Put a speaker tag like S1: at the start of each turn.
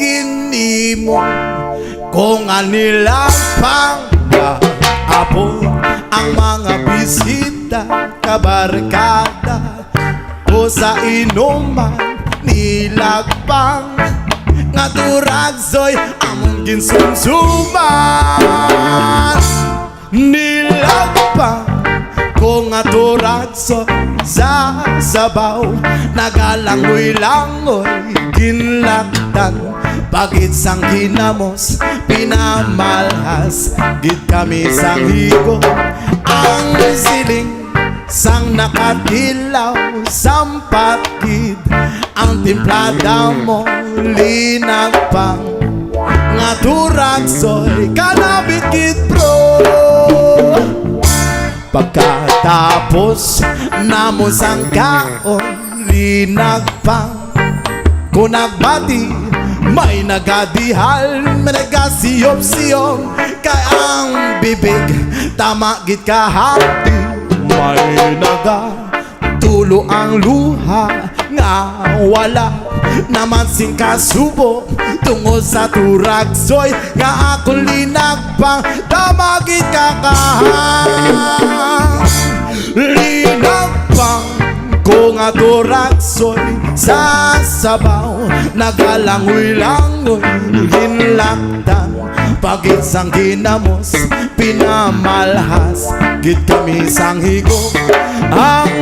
S1: ginimo kung anilang pang-apo ang mga bisita kabarkada o sa inuman nilagpang nga turagsoy among ginsumsuman nilagpang ko nga turagsoy sa sabaw nagalangoy-langoy ginlaktan pagit sang ginamos pinamalhas gid kami sang higo ang siling sang nakatilaw sampatid ang timplada mo linagpang nga turagsoy kanabit gid bro. Pagkatapos namo sang kaon linagpang kung nagbati may nagadihal may nagasiyop-siyop kay ang bibig tama gid kahati may nagatulo ang luha nga wala naman sing kasubo tungod sa turagsoy nga akong linagpang tama gid kakahang linagpang ko nga turagsoy sa sabaw nagalangoy-langoy ginlaktan pagit sang ginamos pinamalhas gid kami sang higop ang